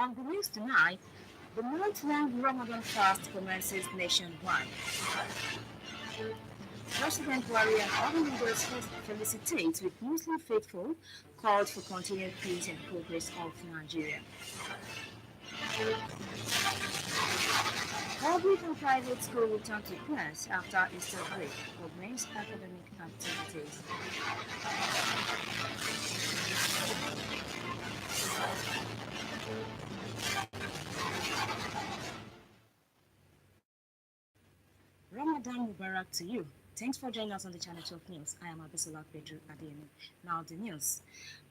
On the news tonight, the month-long Ramadan fast commences nationwide. President Buhari and other leaders felicitate with Muslim faithful called for continued peace and progress of Nigeria. Public and private school return to class after Easter break augments academic activities. Ramadan Mubarak to you. Thanks for joining us on the Channel 12 News. I am Abisola Pedro Adeyemi. Now the news.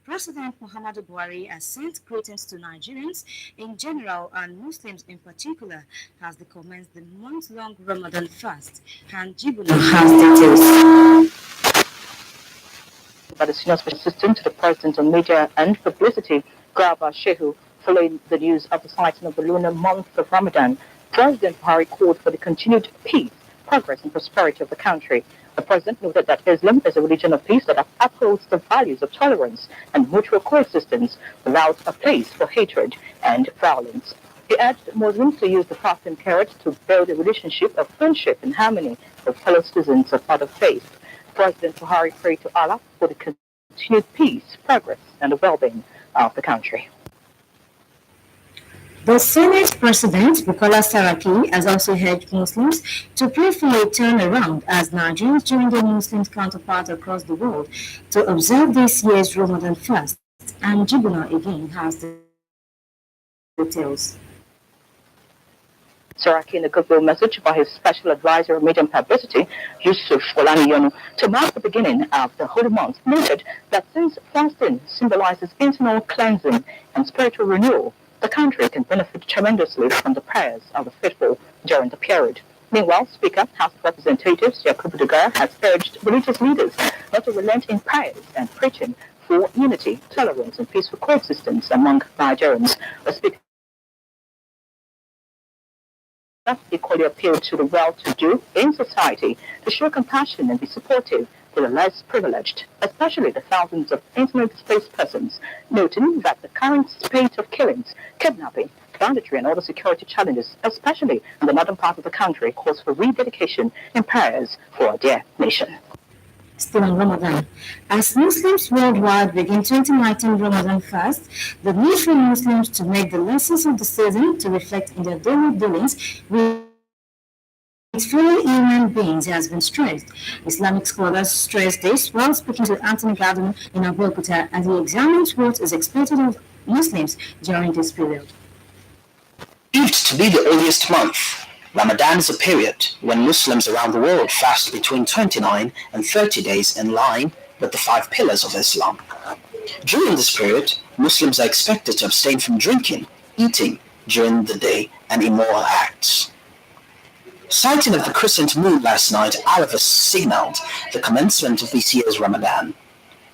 President Muhammadu Buhari has sent greetings to Nigerians in general and Muslims in particular as they commence the month-long Ramadan fast. And Jibuna has details. By the senior special assistant to the president on media and publicity, Garba Shehu, following the news of the sighting of the lunar month of Ramadan, President Buhari called for the continued peace, progress and prosperity of the country. The president noted that Islam is a religion of peace that upholds the values of tolerance and mutual coexistence without a place for hatred and violence. He urged Muslims to use the fasting period to build a relationship of friendship and harmony with fellow citizens of other faiths. President Buhari prayed to Allah for the continued peace, progress and the well-being of the country. The Senate President, Bukola Saraki, has also urged Muslims to pray for a turnaround as Nigerians join their Muslim counterparts across the world to observe this year's Ramadan fast. And Jibuna again has the details. Saraki in a goodwill message by his special advisor on media and publicity, Yusuf Olaniyonu, to mark the beginning of the holy month, noted that since fasting symbolizes internal cleansing and spiritual renewal, the country can benefit tremendously from the prayers of the faithful during the period. Meanwhile, Speaker, House of Representatives Yakubu Dogara has urged religious leaders not to relent in prayers and preaching for unity, tolerance, and peaceful coexistence among Nigerians. The Speaker equally appealed to the well-to-do in society to show compassion and be supportive to the less privileged, especially the thousands of internally displaced persons, noting that the current spate of killings, kidnapping, banditry, and other security challenges, especially in the northern part of the country, calls for rededication and prayers for our dear nation. Still on Ramadan. As Muslims worldwide begin 2019 Ramadan fast, the need for Muslims to make the lessons of the season to reflect in their daily dealings with fellow human beings has been stressed. Islamic scholars stress this while speaking to Anthony Gardner in Abeokuta, and he examines what is expected of Muslims during this period. Believed to be the holiest month, Ramadan is a period when Muslims around the world fast between 29 and 30 days in line with the 5 pillars of Islam. During this period, Muslims are expected to abstain from drinking, eating during the day, and immoral acts. Sighting of the crescent moon last night, however, signaled the commencement of this year's Ramadan.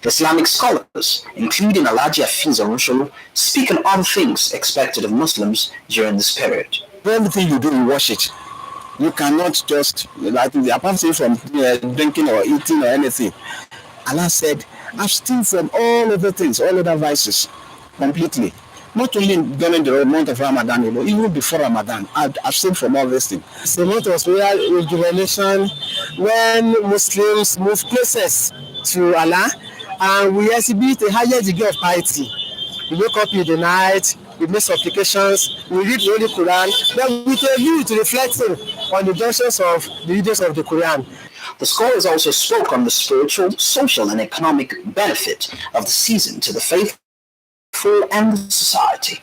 Islamic scholars, including Alhaji Hafiz Arushulu, speak on other things expected of Muslims during this period. Everything you do, you watch it. You cannot just, apart from drinking or eating or anything. Allah said, abstain from all other things, all other vices, completely. Not only during the month of Ramadan, even before Ramadan, abstain from all these things. It's a month of spiritual rejuvenation when Muslims move closest to Allah, and we exhibit a higher degree of piety. We wake up in the night, we make supplications, we read the Holy Quran, then with a view to reflecting on the junctions of the readers of the Quran. The scholars also spoke on the spiritual, social, and economic benefit of the season to the faithful and the society.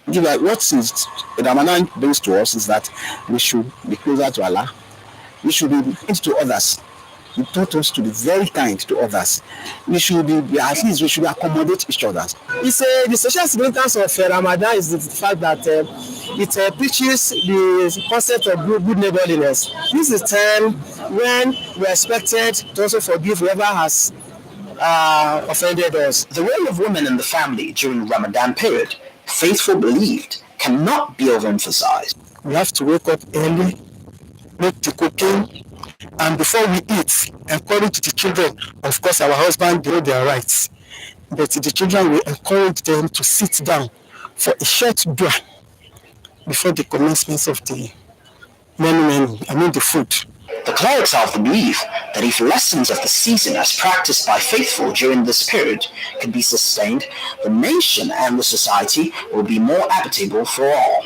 What is Ramadan brings to us is that we should be closer to Allah. We should be kind to others. He taught us to be very kind to others. We should be, at least we should accommodate each other. The social significance of Ramadan is the fact that it preaches the concept of good neighborliness. This is a time when we are expected to also forgive whoever has offended us. The role of women in the family during Ramadan period, faithful believed, cannot be overemphasized. We have to wake up early make the cooking, and before we eat, encourage the children. Of course, our husband, they know their rights, but the children will encourage them to sit down for a short dua before the commencement of the the food. The clerics are of the belief that if lessons of the season as practiced by faithful during this period can be sustained, the nation and the society will be more habitable for all.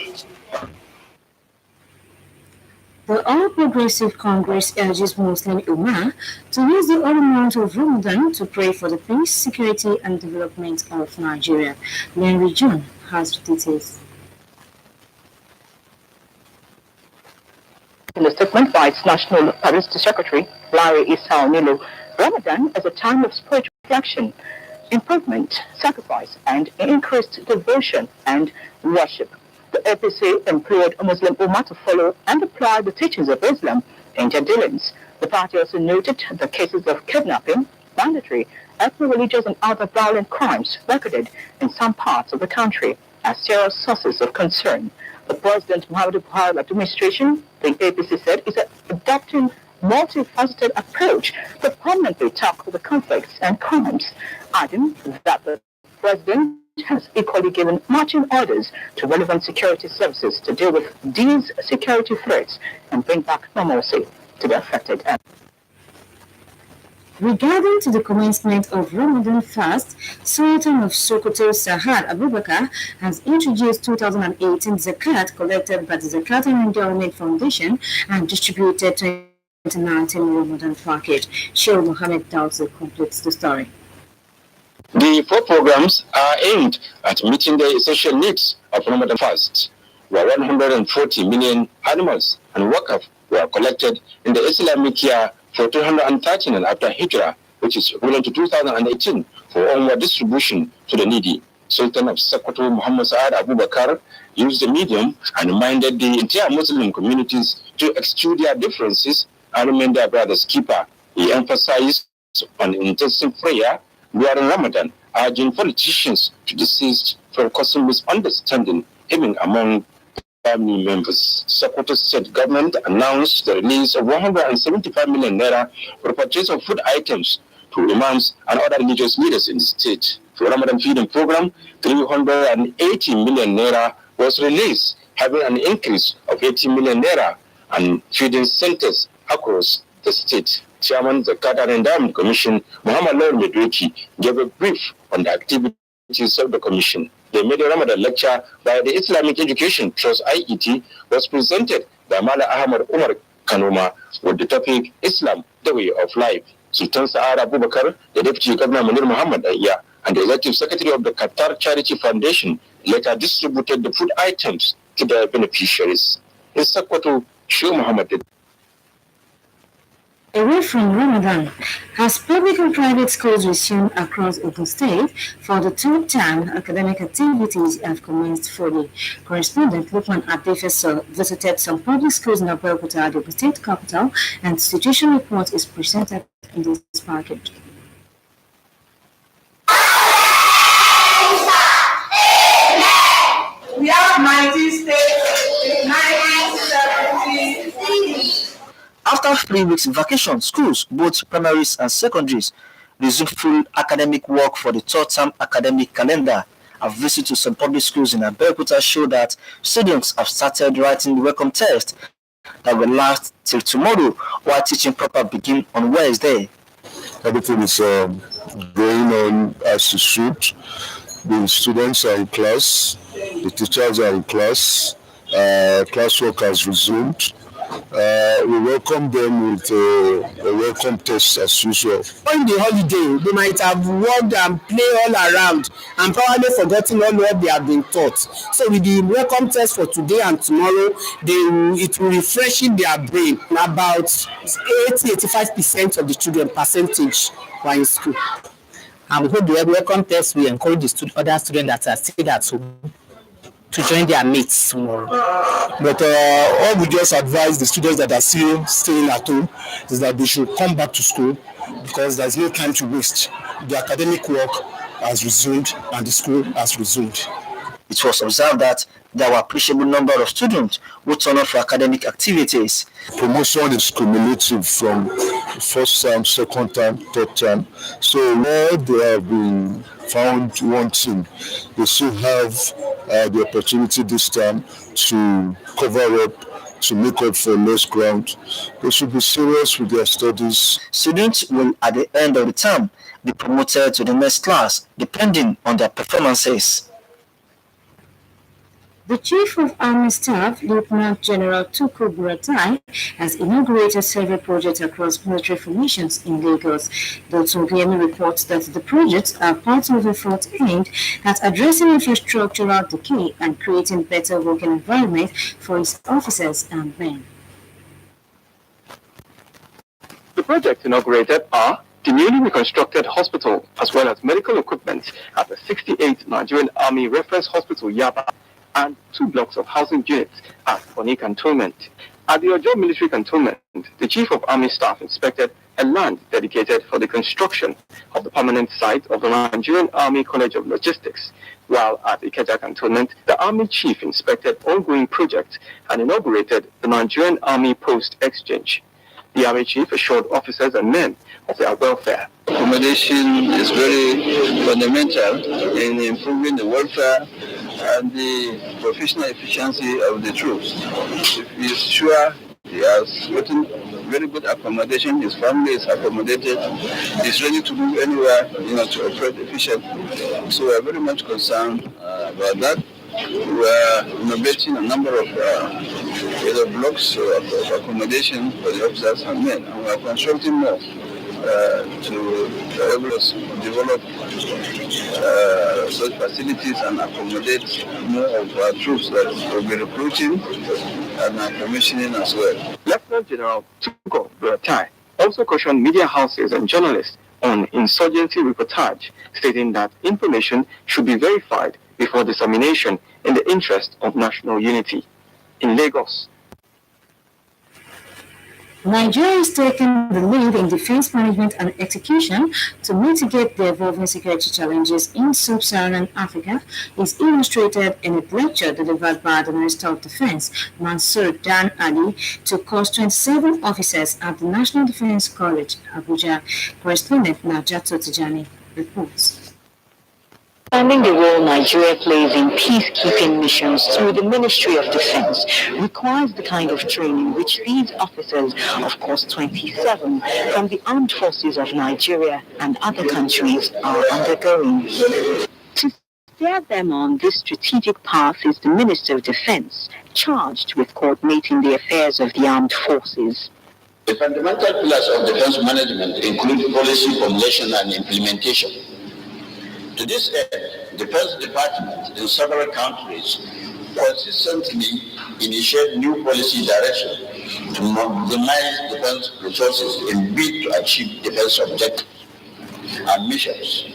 The All Progressive Congress urges Muslim Ummah to use the holy month of Ramadan to pray for the peace, security, and development of Nigeria. Henry John has the details. In a statement by its National Publicity Secretary, Larry Issa Onilo, Ramadan is a time of spiritual reflection, improvement, sacrifice, and increased devotion and worship. The APC implored Muslim Ummah to follow and apply the teachings of Islam in their dealings. The party also noted the cases of kidnapping, banditry, ethno-religious and other violent crimes recorded in some parts of the country as serious sources of concern. The President Muhammadu Buhari administration, the APC said, is adopting multifaceted approach to permanently tackle the conflicts and crimes, adding that the President has equally given marching orders to relevant security services to deal with these security threats and bring back normalcy to the affected areas. Regarding to the commencement of Ramadan fast, Sultan of Sokoto Nta Abeokuta has introduced 2018 zakat collected by the Zakat and Endowment Foundation and distributed 2019 Ramadan package. Sheikh Mohammed Dawson completes the story. The 4 programs are aimed at meeting the essential needs of Ramadan fast, where 140 million animals and wakaf were collected in the Islamic year 1413 after Hijrah, which is equivalent to 2018, for onward distribution to the needy. Sultan of Sokoto Muhammad Sa'ad Abubakar used the medium and reminded the entire Muslim communities to eschew their differences and remain their brother's keeper. He emphasized on intensive prayer during Ramadan, urging politicians to desist from causing misunderstanding even among family members. Sokoto State government announced the release of 175 million naira for purchase of food items to imams and other religious leaders in the state. For Ramadan feeding program, 380 million naira was released, having an increase of 80 million naira and feeding centers across the state. Chairman of the Zakat and Endowment Commission, Muhammad Lawal Medweki, gave a brief on the activities of the commission. The Media Ramadan lecture by the Islamic Education Trust IET was presented by Mala Ahmad Umar Kanoma with the topic Islam, the Way of Life. Sultan Sa'ad Abubakar, the Deputy Governor Munir Muhammad Ayya, and the Executive Secretary of the Qatar Charity Foundation later distributed the food items to their beneficiaries. In Sokoto, Sheikh Muhammad. Away from Ramadan, as public and private schools resume across Ogun State for the 3rd time, academic activities have commenced fully. Correspondent Lukman Adefeso visited some public schools in Abeokuta, the state capital, and the situation report is presented in this package. We have 19 states, 1970. After 3 weeks vacation, schools, both primaries and secondaries, resumed full academic work for the 3rd term academic calendar. A visit to some public schools in Abeokuta showed that students have started writing the welcome test that will last till tomorrow, while teaching proper begin on Wednesday. Everything is going on as it should. The students are in class, the teachers are in class, classwork has resumed. We welcome them with a welcome test as usual. On the holiday, they might have worked and played all around and probably forgotten all what they have been taught. So with the welcome test for today and tomorrow, it will refresh in their brain. About 80-85% of the children percentage were in school. And we hope the welcome test will encourage the other students that are still at home to join their mates tomorrow. But all we just advise the students that are still staying at home is that they should come back to school because there's no time to waste. The academic work has resumed and the school has resumed. It was observed that there were appreciable number of students who turned up for academic activities. Promotion is cumulative from first term, second term, third term. So where they have been found wanting, they still have the opportunity this time to cover up, to make up for lost ground. They should be serious with their studies. Students will, at the end of the term, be promoted to the next class, depending on their performances. The Chief of Army Staff, Lieutenant General Tukur Buratai, has inaugurated several projects across military formations in Lagos. The Otunbiemi reports that the projects are part of efforts aimed at addressing infrastructural decay and creating better working environment for its officers and men. The projects inaugurated are the newly reconstructed hospital as well as medical equipment at the 68th Nigerian Army Reference Hospital Yaba, and 2 blocks of housing units at Boni Cantonment. At the Ojo Military Cantonment, the Chief of Army Staff inspected a land dedicated for the construction of the permanent site of the Nigerian Army College of Logistics, while at Ikeja Cantonment, the Army Chief inspected ongoing projects and inaugurated the Nigerian Army Post Exchange. The Army Chief assured officers and men of their welfare. Accommodation is very fundamental in improving the welfare and the professional efficiency of the troops. If he is sure he has gotten very good accommodation, his family is accommodated, he's ready to move anywhere, to operate efficiently. So we are very much concerned about that. We are innovating a number of blocks of accommodation for the officers and men, and we are constructing more to able to develop such facilities and accommodate more of our troops that will be recruiting and commissioning as well. Lieutenant General Tukur Buratai also cautioned media houses and journalists on insurgency reportage, stating that information should be verified before dissemination in the interest of national unity. In Lagos, Nigeria is taking the lead in defense management and execution to mitigate the evolving security challenges in sub-Saharan Africa is illustrated in a lecture delivered by the Minister of Defense, Mansour Dan Ali, to course 27 officers at the National Defense College, Abuja. Correspondent Najato Tijani reports. Understanding the role Nigeria plays in peacekeeping missions through the Ministry of Defense requires the kind of training which these officers of Course 27 from the armed forces of Nigeria and other countries are undergoing. To steer them on this strategic path is the Minister of Defense, charged with coordinating the affairs of the armed forces. The fundamental pillars of defense management include policy formulation and implementation. To this end, the Defense Department in several countries consistently initiate new policy direction to mobilize defense resources in bid to achieve defense objectives and missions,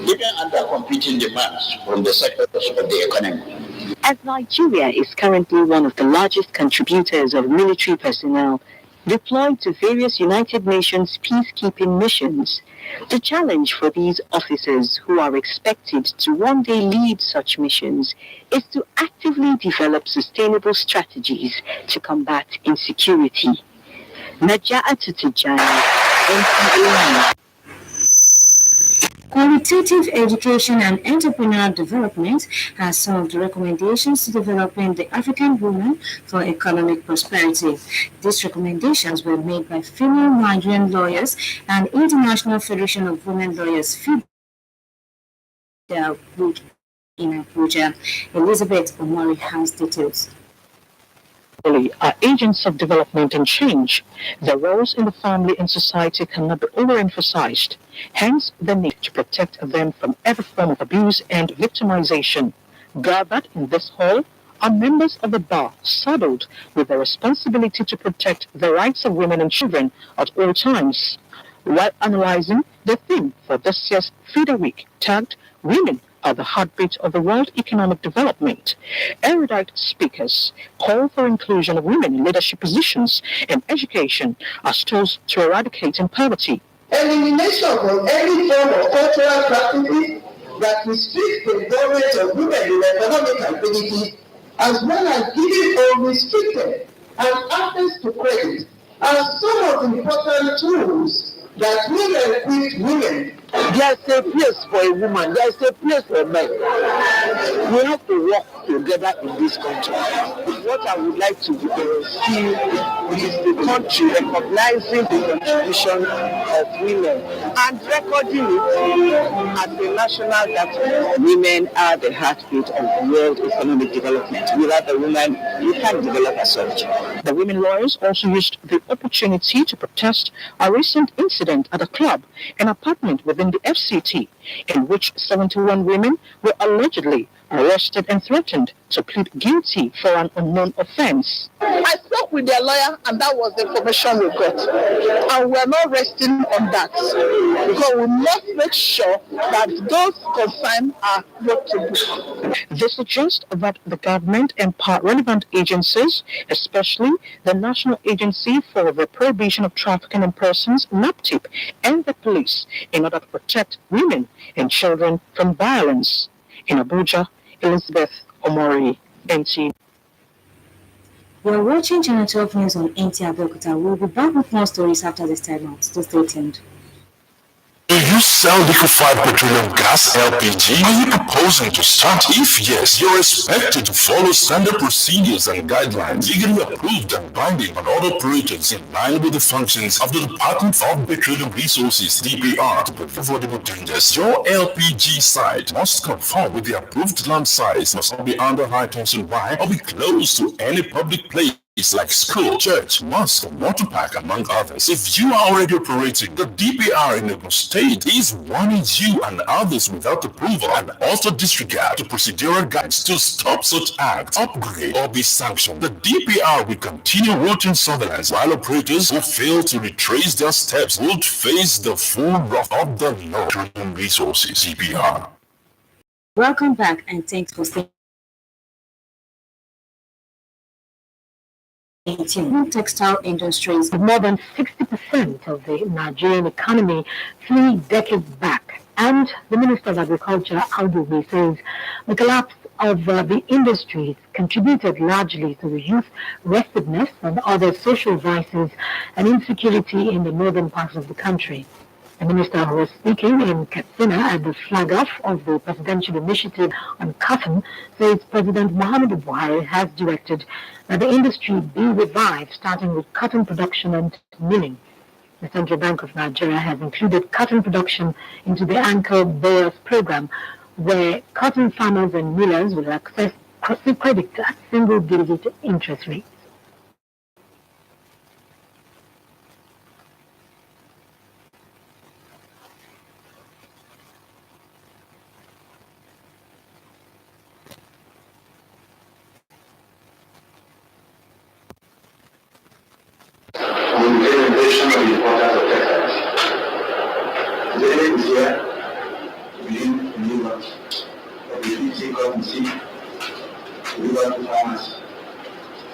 even under competing demands from the sectors of the economy. As Nigeria is currently one of the largest contributors of military personnel deployed to various United Nations peacekeeping missions, the challenge for these officers who are expected to one day lead such missions is to actively develop sustainable strategies to combat insecurity. Naja'atu Tijani, NTA. Qualitative education and entrepreneurial development are some of the recommendations to developing the African woman for economic prosperity. These recommendations were made by female Nigerian lawyers and International Federation of Women Lawyers week in Abuja. Elizabeth Omori has details. Are agents of development and change. Their roles in the family and society cannot be overemphasized. Hence, the need to protect them from every form of abuse and victimization. Gathered in this hall are members of the bar saddled with the responsibility to protect the rights of women and children at all times. While analyzing the theme for this year's FIDA Week, tagged Women are the heartbeat of the world economic development, erudite speakers call for inclusion of women in leadership positions and education as tools to eradicating poverty. Elimination of any form of cultural practices that restrict the involvement of women in economic activity as well as giving unrestricted and access to credit are some of the important tools that will equip women. There's a place for a woman, there's a place for a man. We have to work together in this country. What I would like to see is the country recognizing the contribution of women and recording it as a national that women are the heartbeat of world economic development. Without the women, you can't develop as such. The women lawyers also used the opportunity to protest a recent incident at a club, an apartment within the FCT, in which 71 women were allegedly arrested and threatened to plead guilty for an unknown offense. I spoke with their lawyer, and that was the information we got. And we're not resting on that, because we must make sure that those concerned are brought to book. They suggest that the government empower relevant agencies, especially the National Agency for the Prohibition of Trafficking in Persons, NAPTIP, and the police, in order to protect women and children from violence. In Abuja, Elizabeth Omori, NT. You're watching Channel 12 News on Nta Abeokuta. We'll be back with more stories after this time out. So stay tuned. Do you sell liquefied petroleum gas, LPG? Are you proposing to start? If yes, you're expected to follow standard procedures and guidelines legally approved and binding on all operators in line with the functions of the Department of Petroleum Resources, DPR, to prevent avoidable dangers. Your LPG site must conform with the approved land size, must not be under high tension wire or be close to any public place. It's like school, church, mosque, water park, among others. If you are already operating, the DPR in Ogun State is warning you and others without approval and also disregard the procedural guides to stop such acts, upgrade, or be sanctioned. The DPR will continue routine surveillance while operators who fail to retrace their steps would face the full wrath of the law. Petroleum Resources, DPR. Welcome back and thanks for staying. Textile industries. More than 60% of the Nigerian economy 3 decades back. And the Minister of Agriculture, Audu, says the collapse of the industries contributed largely to the youth restiveness and other social vices and insecurity in the northern parts of the country. The minister was speaking in Katsina at the flag-off of the presidential initiative on cotton, says President Muhammadu Buhari has directed that the industry be revived, starting with cotton production and milling. The Central Bank of Nigeria has included cotton production into the Anchor Borrowers Program, where cotton farmers and millers will access credit at single-digit interest rates.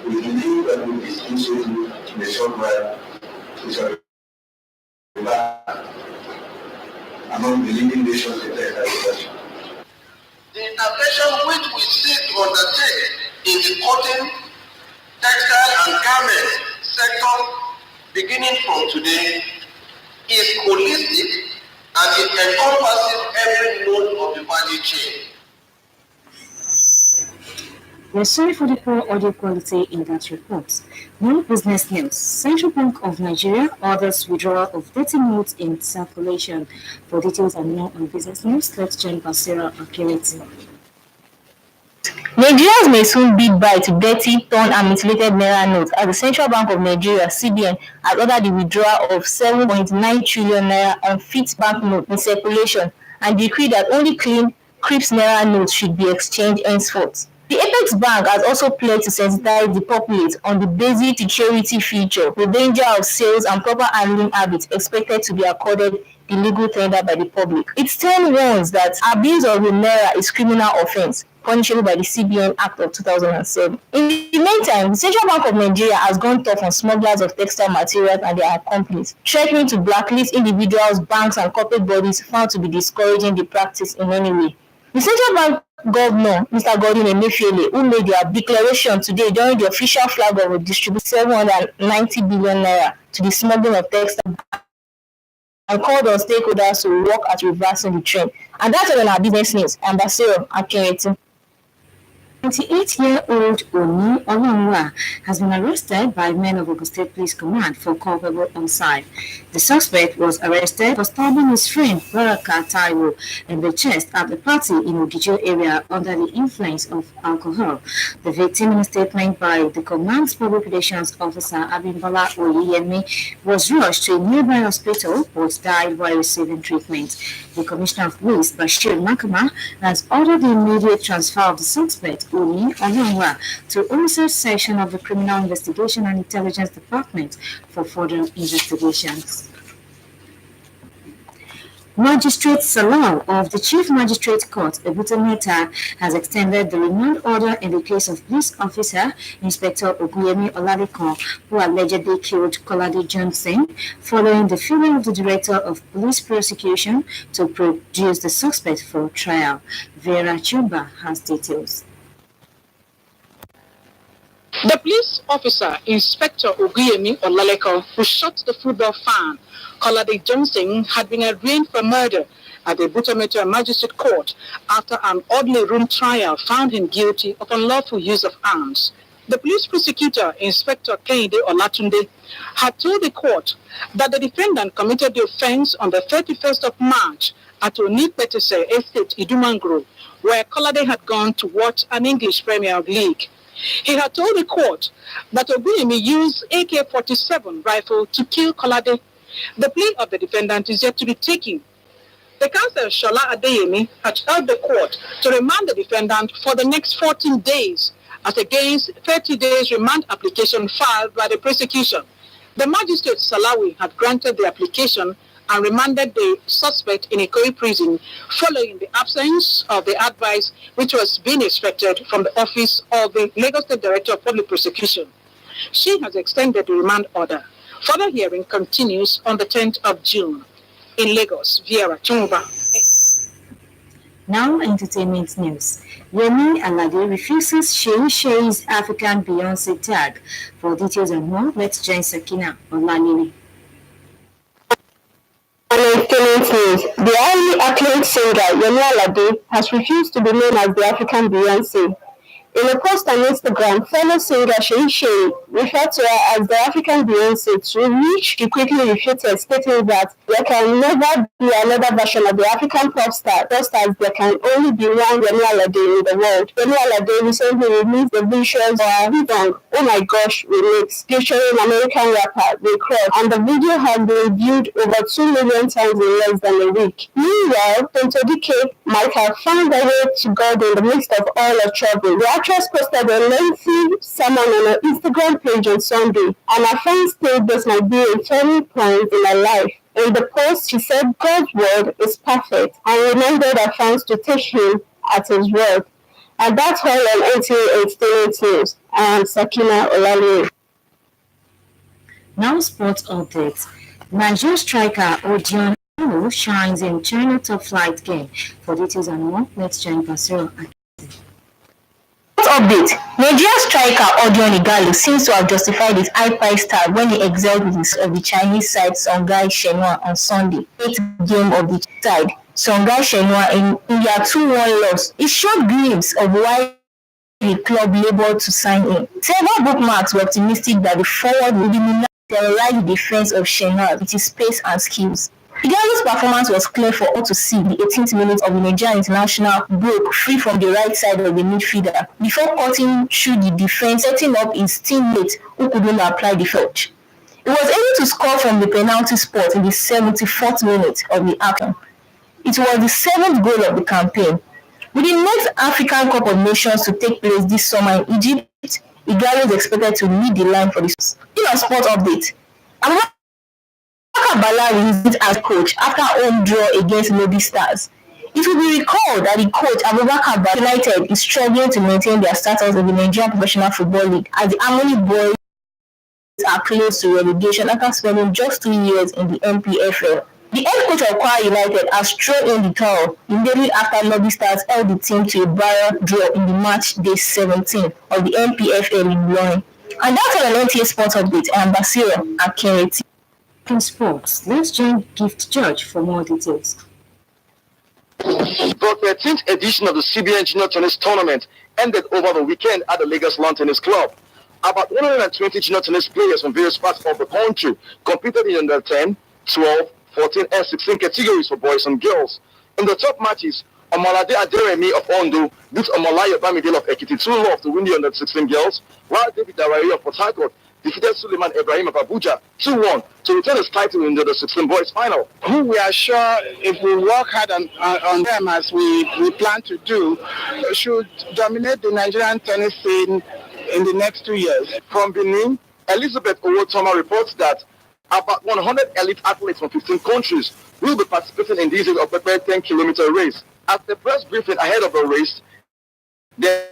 We believe that with this initiative, in the short while, we shall be back among the leading nations in textile industry. The intervention which we seek to undertake in the cotton, textile and garment sector beginning from today is holistic and it encompasses every node of the value chain. We're sorry for the poor audio quality in that report. More business news. Central Bank of Nigeria orders withdrawal of dirty notes in circulation. For details and more on business news, let's join Basira Akireti. Nigerians may soon bid bye to dirty, torn and mutilated naira notes as the Central Bank of Nigeria (CBN) has ordered the withdrawal of 7.9 trillion naira unfit banknotes in circulation and decreed that only clean, crisp naira notes should be exchanged henceforth. The Apex Bank has also pledged to sensitize the populace on the basic security feature, the danger of sales and proper handling habits expected to be accorded the legal tender by the public. It still warns that abuse of the naira is criminal offense, punishable by the CBN Act of 2007. In the meantime, the Central Bank of Nigeria has gone tough on smugglers of textile materials and their companies, threatening to blacklist individuals, banks, and corporate bodies found to be discouraging the practice in any way. The Central Bank Governor, Mr. Godwin Emefiele, who made their declaration today during the official flag off, will distribute 790 billion naira to the smuggling of textile and called on stakeholders to work at reversing the trend. And that's all on our business news. Ambassador Akinreti. 28-year-old Oni Olonwa has been arrested by men of Ogun State Police Command for culpable homicide. The suspect was arrested for stabbing his friend Baraka Taiwo in the chest at the party in Ogijo area under the influence of alcohol. The victim, in a statement by the command's public relations officer Abimbola Oyeyemi, was rushed to a nearby hospital but died while receiving treatment. The Commissioner of Police, Bashir Makama, has ordered the immediate transfer of the suspect, Oni Olonwa, to Homicide Section of the Criminal Investigation and Intelligence Department for further investigations. Magistrate Salau of the Chief Magistrate Court, Abeokuta, has extended the remand order in the case of police officer Inspector Oguyemi Olalekan, who allegedly killed Kolade Johnson, following the failure of the Director of Police Prosecution to produce the suspect for trial. Vera Chumba has details. The police officer, Inspector Oguyemi Olalekan, who shot the football fan, Kolade Johnson, had been arraigned for murder at the Abeokuta Magistrate Court after an ordinary room trial found him guilty of unlawful use of arms. The police prosecutor, Inspector Kehinde Olatunde, had told the court that the defendant committed the offense on the 31st of March at Onipetese Estate, Idumangro, where Kolade had gone to watch an English Premier League. He had told the court that Oguyemi used AK-47 rifle to kill Kolade. The plea of the defendant is yet to be taken. The counsel Shola Adeyemi had urged the court to remand the defendant for the next 14 days as against 30 days remand application filed by the prosecution. The magistrate Salawi had granted the application and remanded the suspect in Ikoyi prison following the absence of the advice which was being expected from the office of the Lagos State Director of Public Prosecution. She has extended the remand order. Further hearing continues on the 10th of June. In Lagos, Vera Chumba. Now, entertainment news. Yemi Alade refuses Shei's African Beyonce tag. For details and more, let's join Sakina Olalili. Entertainment news. The highly acclaimed singer Yemi Alade has refused to be known as the African Beyonce. In a post on Instagram, fellow singer Shei referred to her as the African Beyonce, to which she quickly refuted, stating that there can never be another version of the African pop star, just as there can only be one Yemi Alade in the world. Yemi Alade recently released the visuals for her song Oh My Gosh remix, featuring American rapper Rick Ross, and the video has been viewed over 2 million times in less than a week. Meanwhile, Tonto Dike might have found her way to God in the midst of all her trouble. The actress posted a lengthy sermon on her Instagram page on Sunday, and her fans said this might be a turning point in her life. In the post, she said God's word is perfect and reminded her fans to take him at his word. And that's all on NTA Entertainment News. I am Sakina Olalere. Now, sports updates. Nigeria striker Odion shines in China top flight game. For details and more, let's join Basiro. Update. Nigeria striker Odion Igalo seems to have justified his high-priced tag when he excelled with the Chinese side Songhai Shenhua on Sunday, 8th game of the side. Songhai Shenhua in their 2-1 loss. It showed glimpses of why the club labored to sign him. Several bookmarks were optimistic that the forward would terrorize the defense of Shenhua with his pace and skills. Igalo's performance was clear for all to see. The 18th minute of the Nigerian international broke free from the right side of the midfielder before cutting through the defense, setting up his teammate who couldn't apply the foul. He was able to score from the penalty spot in the 74th minute of the action. It was the 7th goal of the campaign. With the next African Cup of Nations to take place this summer in Egypt, Igalo is expected to lead the line for this. In a sport update, Bala resigned as coach after home draw against Lobby Stars. It will be recalled that the coach Abubakar Bala United is struggling to maintain their status in the Nigerian Professional Football League as the Harmony Boys are close to relegation after spending just 2 years in the NPFL. The head coach of Kwara United has thrown in the towel immediately after Lobby Stars held the team to a barrier draw in the match day 17 of the NPFL in Ilorin. And that's all an NTA Sports Update. I am Basira Akinreti. In sports, let's join Gift George for more details. The 13th edition of the CBN Junior Tennis Tournament ended over the weekend at the Lagos Lawn Tennis Club. About 120 junior tennis players from various parts of the country competed in under 10, 12, 14 and 16 categories for boys and girls. In the top matches, Omalade Aderemi of Ondo beat Omolayo Bamidele of Ekiti 2-love to win the under 16 girls, while David Dawari of Port Harcourt defeated Suleiman Ibrahim of Abuja 2-1 to retain his title in the under 16 boys final. We are sure if we work hard on them as we plan to do, should dominate the Nigerian tennis scene in the next 2 years. From Benin, Elizabeth Owotoma reports that about 100 elite athletes from 15 countries will be participating in this Opepe 10-kilometer race. At the press briefing ahead of the race, the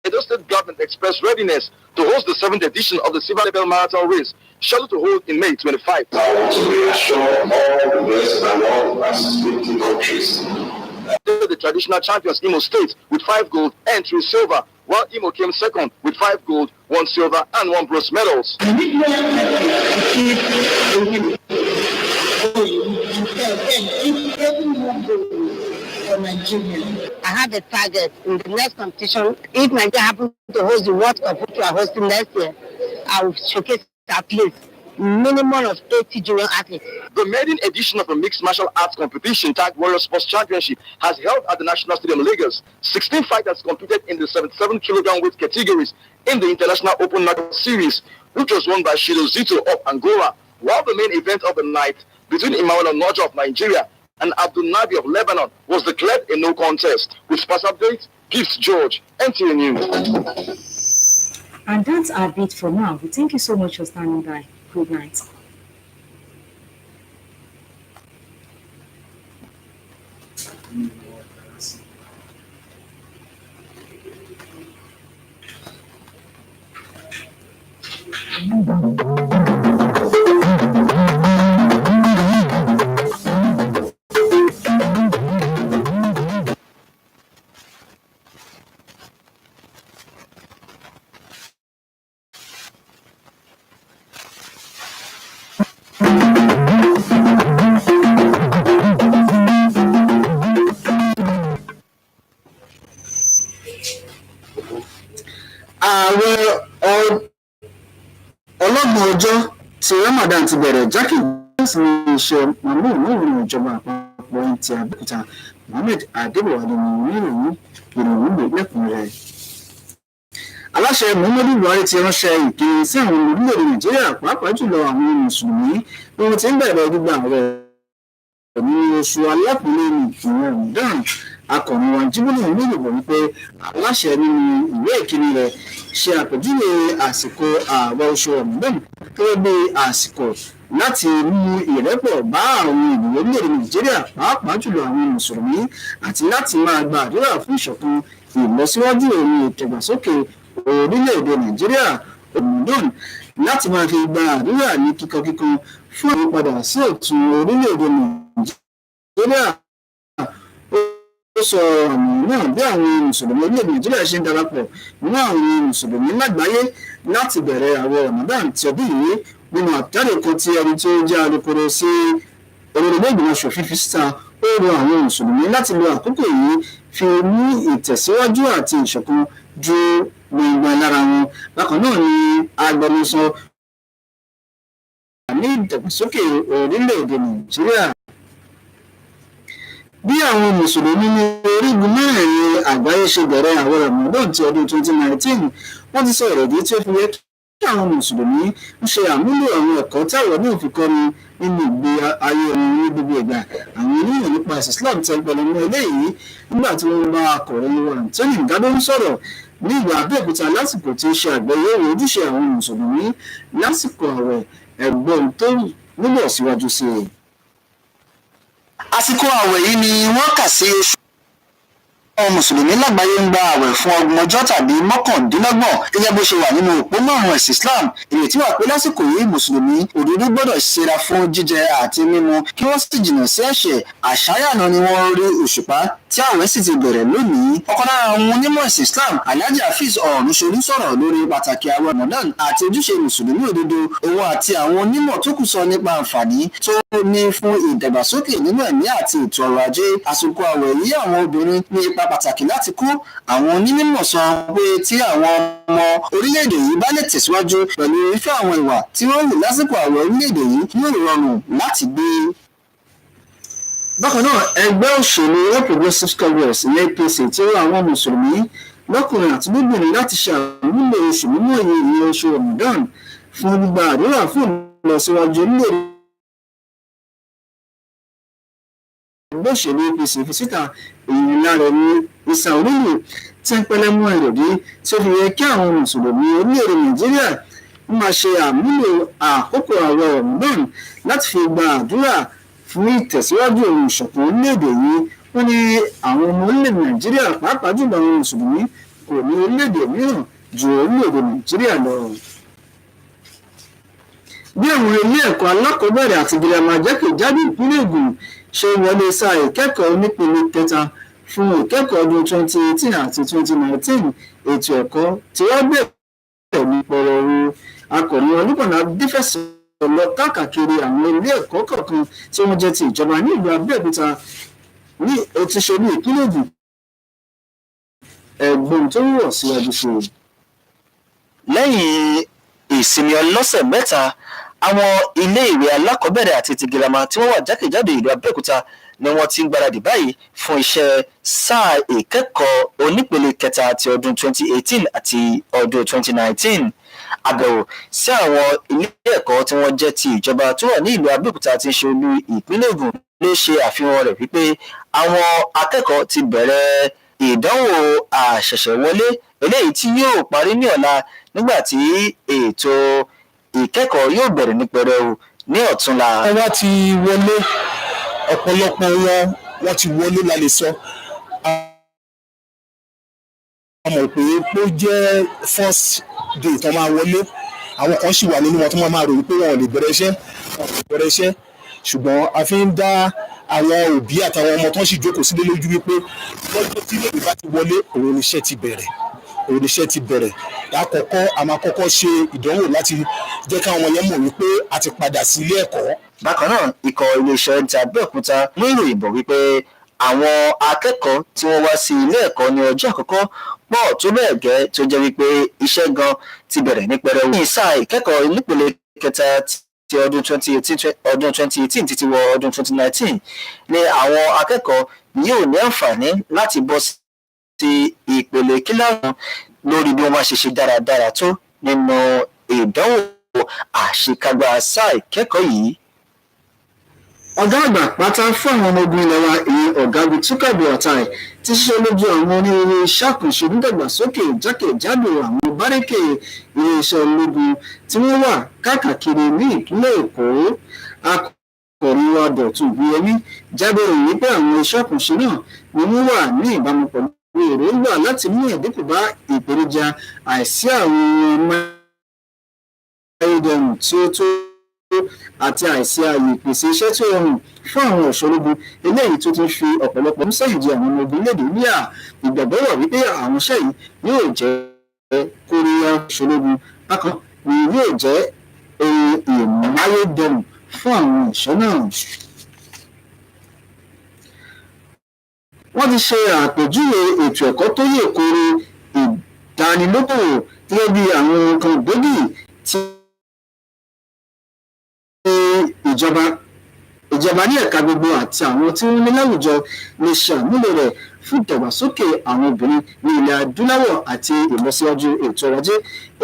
Edo State government expressed readiness to host the 7th edition of the Silver Label Marathon race, scheduled to hold in May 25. I want to reassure all the West and all participating countries. The traditional champions Imo State with 5 gold and 3 silver, while Imo came second with 5 gold, 1 silver and 1 bronze medals. I have a target in the next competition. If Nigeria happens to host the World Cup, which we are hosting next year, I will showcase at least minimum of 80 junior athletes. The maiden edition of the mixed martial arts competition tagged Warrior Sports Championship has held at the National Stadium Lagos. 16 fighters competed in the 77 kilogram weight categories in the International Open Knockout Series, which was won by Shido Zito of Angola, while the main event of the night between Emmanuel Nojo of Nigeria and Abdul Nabi of Lebanon was declared a no contest. With sports updates, Gift George, NTA News. And that's our bit for now. We thank you so much for standing by. Good night. ọlọ́gbọ̀n ọjọ́ tí Ramadan ti bẹ̀rẹ̀ jákèjádò sí iṣẹ́ mọ̀mọ́ ìjọba àpapọ̀ Nta Abeokuta Mohammed Adébọ̀wálé ní ìròyìn lẹ́kùn rẹ̀. Aláṣẹ Muhammadu Buhari ti ránṣẹ́ ìkíni sí àwọn orílẹ̀-èdè Nàìjíríà pàápàá jùlọ àwọn mùsùlùmí bí wọ́n ti ń bẹ̀rẹ̀ gbígbà rẹ̀ ní oṣù alápọ̀nlé ní ìpínlẹ̀ Ramadan. Akọ̀ròyìn wa Jíbólì ní ìròyìn wípé aláṣẹ nínú ìwé ìkíni rẹ̀ ṣe àpèjúwe àsìkò ààwẹ̀ oṣù Ramadan gẹ́gẹ́ bí àsìkò láti mú ìrẹ́pọ̀ bá àwọn ènìyàn orílẹ̀-èdè Nàìjíríà pàápàá jùlọ àwọn mùsùlùmí àti láti máa gba àdúrà fún ìṣọ̀kan ìlọsíwájú òun ìdàgbàsókè orílẹ̀-èdè Nàìjíríà Ramadan láti máa fi gba àdúrà ní kíkankíkan fún àyípadà sí ọ̀tun orílẹ̀-èdè Nàìjíríà. Ó sọ àmì náà bí àwọn mùsùlùmí orílẹ̀-èdè Nàìjíríà ṣe ń darapọ̀ mọ́ àwọn mùsùlùmí lágbàáyé láti bẹ̀rẹ̀ àwẹ̀ Ramadan ti ọdún yìí nínú àtẹ̀jáde kan tí ẹni tó jẹ́ alukoro sí olórí ìgbìmọ̀ aṣòfin fi síta. Ó rọ àwọn mùsùlùmí láti lo àkókò yìí fi mú ìtẹ̀síwájú àti ìṣọ̀kan ju gbọ̀ngbọ̀n lára wọn. Bákan náà ni agbẹnusọ ní ìdàgbàsókè orílẹ̀-èdè Nàìjíríà. Bí àwọn mùsùlùmí ní orígun mẹ́rẹ̀ẹ̀rin àgbáyé ṣe bẹ̀rẹ̀ àwẹ̀ Ramadan ti ọdún 2019, wọ́n ti sọ ìrèdí tí ó fi yẹ kí àwọn mùsùlùmí ń ṣe àmúlò àwọn ẹ̀kọ́ tí àwẹ̀ náà fi kọ́ni nínú ìgbé ayé wọn ní gbogbo ìgbà. Àwọn onímọ̀ nípa ẹ̀sìn Islam tẹ pẹ̀lú eléyìí nígbà tí wọ́n bá akọ̀ròyìn wa Anthony Ngado ń sọ̀rọ̀ ní ìlú Abẹ́òkúta lásìkò tí ó ṣe àgbéyẹ̀wò ojúṣe àwọn mùsùlùmí lásìkò àwẹ̀ ẹ̀gbọ́n tó nílò síwájú sí i. Àsìkò àwẹ̀ yìí ni wọ́n kà sí oṣù àwọn mùsùlùmí lágbàáyé ń gba àwẹ̀ fún 30 ọjọ́ tàbí 29 gẹ́gẹ́ bó ṣe wà nínú òpó márùn-ún ẹ̀sìn Islam. ìrètí wà pé lásìkò yìí mùsùlùmí òdodo gbọ́dọ̀ ṣera fún jíjẹ àti mímu kí wọ́n sì jìnnà sí ẹ̀ṣẹ̀. àṣàyànà ni wọ́n rí òṣùpá tí àwẹ̀ sì ti bẹ̀rẹ̀ lónìí. ọ̀kan lára àwọn onímọ̀ ẹ̀sìn Islam Alhaji Hafiz Ọ̀rúnṣolú sọ̀rọ̀ lórí pàtàkì àwẹ̀ Ramadan àti ojúṣe mùsùlùmí òdodo. òun àti àwọn onímọ̀ tó kù sọ nípa àǹfààní tó ní fún ìdàgbàsókè nínú ẹ̀mí àti ètò ọrọ̀ ajé. àsìkò àwẹ̀ yìí àwọn obìnrin ní ipa pàtàkì láti kó. àwọn onímọ̀ sọ pé tí àwọn ọmọ orílẹ̀-èdè yìí bá lè tẹ̀síwájú pẹ̀lú irúfẹ́ àwọn ìwà tí wọ́n wù lásìkò àwẹ̀ orílẹ̀-èdè yìí yóò rọrùn láti gbé. bákan náà ẹgbẹ́ òṣèlú All Progressives Congress APC tí ó rọ àwọn mùsùlùmí lọ́kùnrin àti lóbìnrin láti ṣàmúlò oṣù mímọ́ ìyẹn oṣù Ramadan fún gbígba àdúrà fún ìlọsíwájú orílẹ̀-èdè. ẹgbẹ́ òṣèlú APC fi síta ìrìnlá rẹ̀ ní ìsà orílẹ̀ tí ń pẹ́lẹ́ mú ẹ̀rọ̀dí tí ó fi yẹ kí àwọn mùsùlùmí orílẹ̀-èdè Nàìjíríà máa ṣe àmúlò àkókò àwẹ̀ Ramadan láti fi gba àdúrà fún ìtẹ̀síwájú ohun ìṣọ̀kan orílẹ̀-èdè yìí. wọ́n ní àwọn ọmọ orílẹ̀-èdè Nàìjíríà pàápàá jùlọ àwọn mùsùlùmí kò ní orílẹ̀-èdè mìíràn ju orílẹ̀-èdè Nàìjíríà lọ. bí àwọn ilé ẹ̀kọ́ alákọ̀ọ́bẹ̀rẹ̀ àti girama jákèjádò ìpínlẹ̀ Ògùn ṣe wọlé sáà ìkẹ́kọ̀ọ́ nípele kẹta fún ìkẹ́kọ̀ọ́ ọdún 2018 àti 2019 ètò ẹ̀kọ́ tí wọ́n bẹ̀rẹ̀ ní pọ̀rọ̀rù. akọ̀rin Olúbọ̀nà dífẹ̀sọ̀ lọ káàkiri àwọn ilé ẹ̀kọ́ kọ̀ọ̀kan tí wọ́n jẹ́ ti ìjọba ní ìlú Abẹ́òkúta ní òtíṣolú ìpínlẹ̀ Ògùn. ẹ̀gbọ́n tó wọ̀ síwájú sí i. lẹ́yìn ìsinmi ọlọ́sẹ̀ mẹ́ta àwọn ilé ìwé alákọ̀ọ́bẹ̀rẹ̀ àti ti girama tí wọ́n wà jákèjádò ìlú Abẹ́òkúta ni wọ́n ti ń gbáradì báyìí fún iṣẹ́ sáà ìkẹ́kọ̀ọ́ onípele kẹta ti ọdún 2018 àti ọdún 2019. àbẹ̀wò sí àwọn ilé ẹ̀kọ́ tí wọ́n jẹ́ ti ìjọba tó wà ní ìlú Abẹ́òkúta tí ń ṣe olú ìpínlẹ̀ Ògùn ló ṣe àfihàn rẹ̀ wípé àwọn akẹ́kọ̀ọ́ ti bẹ̀rẹ̀ ìdánwò àṣẹ̀ṣẹ̀wọlé eléyìí tí yóò parí ní ọ̀la nígbà tí ètò ìkẹ́kọ̀ọ́ yóò bẹ̀rẹ̀ ní pẹrẹu ní ọ̀túnla. wọ́n ti wọlé ọ̀pọ̀lọpọ̀ wọ́n ti wọlé la lè sọ. a mọ̀ pé ó jẹ́ first day tó máa wọlé àwọn kan sì wà nínú wọn tó máa ròyìn pé wọn ò lè bẹ̀rẹ̀ iṣẹ́ ṣùgbọ́n a fi ń dá àwọn òbí àtàwọn ọmọ tó ń sì jókòó sílé lójú wípé lọ́jọ́ tí ilé bá ti wọlé òun iṣẹ́ ti bẹ̀rẹ̀ lákọ̀ọ́kọ́ a máa kọ́kọ́ ṣe ìdánwò láti jẹ́ káwọn ọmọ yẹn mọ̀ wípé a ti padà sí ilé ẹ̀kọ́. bákan náà ikọ̀ iléeṣẹ́ Nta Abeokuta mú ìròyìn bọ̀ wípé àwọn akẹ́kọ̀ọ́ tí wọ́n wá sí ilé ẹ̀kọ́ ní ọjọ́ àkọ́kọ́ pọ̀ tó bẹ́ẹ̀ gẹ́ tó jẹ́ wípé iṣẹ́ gan ti bẹ̀rẹ̀ ní pẹrẹu. ní sáà ìkẹ́kọ̀ọ́ nípele kẹta ti ọdún 2018 títí wọ ọdún 2019 ni àwọn akẹ́kọ̀ọ́ yóò ní àǹfààní láti bọ́ sí ìpele kíláàsì lórí bí wọ́n máa ṣe dáradára tó nínú ìdánwò àṣekágbá sáà ìkẹ́kọ̀ọ́ yìí. ọ̀gá àgbà pátá fún àwọn ọmọ ogun ilẹ̀ wa ìyẹn ọ̀gágun Túkà Buratai ti ṣiṣẹ́ lójú àwọn onírúurú iṣẹ́ àkànṣe dídàgbàsókè jákèjádò àwọn bárékè iléeṣẹ́ ológun tí wọ́n wà káàkiri ní ìpínlẹ̀ Èkó. akọ̀rin wa Dọ̀tun Ògúnyẹmí jábọ̀ wípé àwọn iṣẹ́ àkànṣe náà ni wọ́n wà ní ìbámu pẹ̀lú èròǹgbà láti mú ìdínkù bá ìpèníjà àìsí àwọn ọmọ ayédèrú tí ó tó àti àìsí ààyè ìpèsè iṣẹ́ tí ó rọrùn fún àwọn òṣèlógún eléyìí tó ti fi ọ̀pọ̀lọpọ̀ ń sẹ́yìn di àwọn ọmọ ogun lédè India. ìgbàgbọ́ wà wípé àwọn iṣẹ́ yìí yóò jẹ́ kóríyá òṣèlógún bákan ni yóò jẹ́ ohun ìmáyédẹrùn fún àwọn ẹ̀ṣọ́ náà. wọ́n ti ṣe àpèjúwe ètò ẹ̀kọ́ tó yè kooro ìdánilókòwò gẹ́gẹ́ bí àwọn nǹkan gbòógì tí ìjọba ní ẹ̀ka gbogbo àti àwọn tí wọ́n ní láwùjọ lè ṣàmúlò rẹ̀ fún ìdàgbàsókè àwọn obìnrin ní ilẹ̀ adúláwọ̀ àti ìlọsíwájú ètò ọrọ̀ ajé.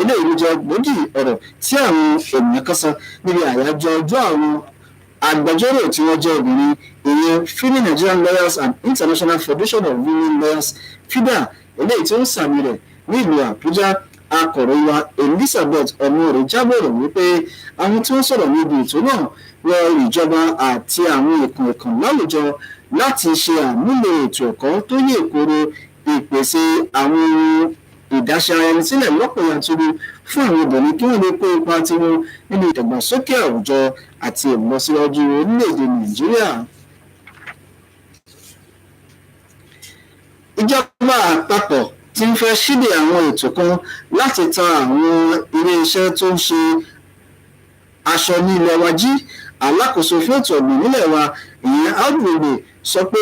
eléyìí ló jẹ́ gbòógì ọ̀rọ̀ tí àwọn ènìyàn kan sọ níbi àyájọ́ ọjọ́ àwọn agbẹjọ́rò tí wọ́n jẹ́ obìnrin ìyẹn Female Nigerian Lawyers and International Federation of Women Lawyers FIDA eléyìí tí ó ń sàmì rẹ̀ ní ìlú Àbújá. akọ̀ròyìn wa Elizabeth Ọmọọ̀rẹ́ jábọ̀rọ̀ wípé àwọn tí wọ́n sọ̀rọ̀ níbi ètò náà rọ ìjọba àti àwọn ìkànnì láwùjọ láti ṣe àmúlò ètò ẹ̀kọ́ tó yè kooro, ìpèsè àwọn ohun ìdáṣẹ́ra-ẹni-sílẹ̀ lọ́pọ̀ yanturu fún àwọn obìnrin kí wọ́n lè kó ipa tiwọn nínú ìdàgbàsókè àwùjọ àti ìlọsíwájú orílẹ̀-èdè Nàìjíríà. Ìjọba àpapọ̀ ti ń fẹ́ ṣíde àwọn ètò kan láti ta àwọn ilé-iṣẹ́ tó ń ṣe aṣọ ní ilẹ̀ wa jí. Alákòóso fún ètò ọ̀gbìn nílẹ̀ wa ìyẹn Agbègbè sọ pé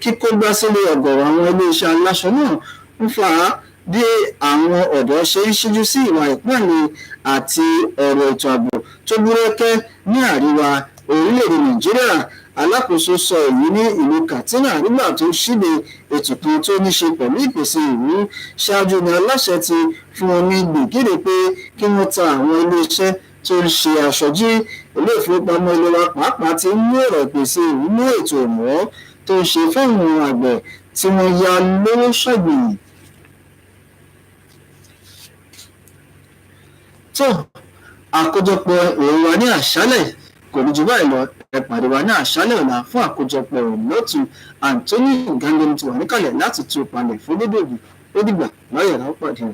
kíkógbá sílé ọ̀gọ̀rọ̀ àwọn ilé-iṣẹ́ aláṣọ náà ń fà á bí àwọn ọ̀dọ́ ṣe ń ṣíjú sí ìwà ìpáǹle àti ọ̀rọ̀ ètò ààbò tó búrẹ́kẹ́ ní àríwá orílẹ̀-èdè Nàìjíríà. Alákòóso sọ èyí ní ìlú Katsina nígbà tó ṣíde ètò kan tó ní ṣe pẹ̀lú ìpèsè ìlú. Ṣáájú ni aláṣẹ ti fún wọn ní gbègede pé kí wọ́n ta àwọn ilé-iṣẹ́ tó ń ṣe aṣọ jí. Ilé ìfowópamọ́ ilé wa pàápàá ti ń mú ọ̀rọ̀ ìpèsè ìlú mú ètò ìrànwọ́ tó ń ṣe fáwọn àgbẹ̀ tí wọ́n ya lówó ṣọ̀gbìn. tó àkójọpọ̀ ìròyìn wa ní àṣálẹ̀ kò ní jù báyìí lọ. Ẹ pàdé wa ní àṣálẹ̀ ọ̀la fún àkójọpọ̀ ìròyìn lọ́tùn. Anthony Gangan ti wà níkàlẹ̀ láti tú palẹ̀ fún dédé òbí. Ó dìgbà láyọ̀ láwọn pàdé.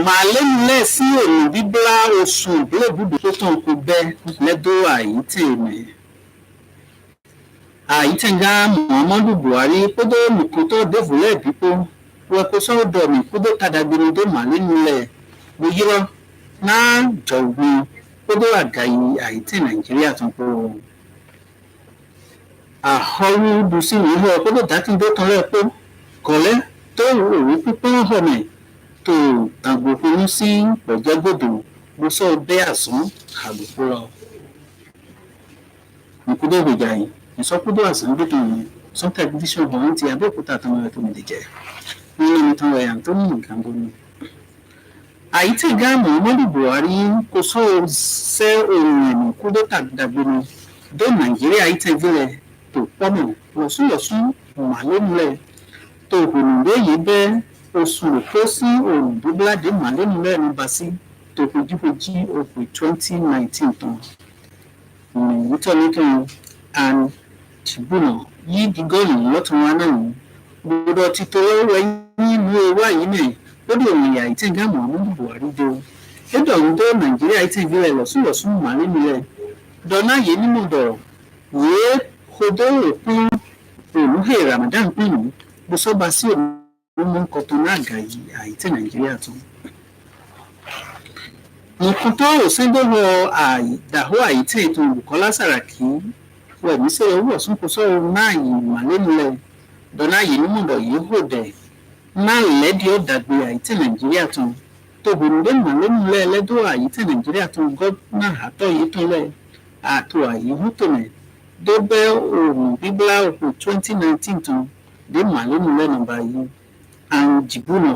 Màlẹ́nulẹ̀ sí òní bíbélà oṣù ìbílẹ̀bùdó tó tàn kó bẹ́ lẹ́dọ̀ àyítẹ̀mẹ̀. Àyítẹ̀ngá Muhammadu Buhari kódó nìkótó dẹ́vùlẹ̀ bípó wẹ́kọ̀ sọ́dọ̀ mi kódó kàdàgbèrèdó màlẹ́nulẹ̀ gbòyìrọ̀ náà jọ̀gbìn kódó àgàyí àyítẹ̀ Nàìjíríà tó ń kó. Àhọ́rú dùsí nìyí kódó dákìndó tán lẹ́ẹ̀kọ́ kọ̀lẹ́ tó òwe pípọ́n họ̀mẹ̀ tó àgbòfinú sí pẹ̀jẹ́gbòdò mo sọ bẹ́ẹ̀ àsán àgbòkú lọ. Nkúdó gbèjà yìí ìsọkúdó àsán gbèdò yìí sọ tẹlifíṣàn ọ̀hún ti Abẹ́òkúta tó máa tó mi lè jẹ nínú mi tán ẹ̀yà tó ní nǹkan gbóni. Àyítẹ̀gá Muhammadu Buhari kò sọ sẹ́ ohun ẹ̀mí kúdó tàgbàgbóni dó Nàìjíríà àyítẹ̀gbẹ̀rẹ̀ tó pọ́nmọ̀ lọ́sùlọ́sùn màlúmùlẹ̀ tó hùnúndé yìí bẹ́ẹ̀ oṣù tó sí òǹdúgbàdé màlẹ́nu lẹ́nu bá sí tó fojú òpè 2019 tán. Nítorí and Tribunal yìí di góòlù lọ́tún wa náà gbọdọ̀ ti tó rẹ̀ nínú ewá yìí náà ó dé òun ìyá ìtẹ̀gá Muhammadu Buhari dé o. Édò ọ̀hún tó Nàìjíríà ìtẹ̀gẹ́rẹ̀ lọ́sùlọ́sùn màlẹ́nu lẹ̀ dọ̀nà yìí nínú dọ̀rọ̀ yéé kodó òkun òmùhè Ramadan pinnu bó sọ́ba sí òun mú kọtọ náà gàyí àìtẹ́ Nàìjíríà tó. Nǹkan tó rò sẹ́gbẹ̀wọ̀ àìdàhó àìtẹ́ ètò Olùkọ́lá Sàràkí wẹ̀mí sí owó ọ̀sùn kò sọ̀rọ̀ náà yìí màlẹ́nulẹ̀ dọ̀nà yìí nímọ̀dọ̀ yìí hò dẹ̀ náà lẹ́dí ọ̀dàgbé àìtẹ́ Nàìjíríà tó. Tòbùrùdé màlẹ́nulẹ̀ lẹ́dọ̀ àìtẹ́ Nàìjíríà tó gọ́nà àtọ̀ yìí tó lẹ̀ àtò àyíhú tó mẹ̀ débẹ̀ òòrùn bíbélà òkú 2019 tó dé màlẹ́nulẹ̀ nàbà yìí. Àǹjìbùnà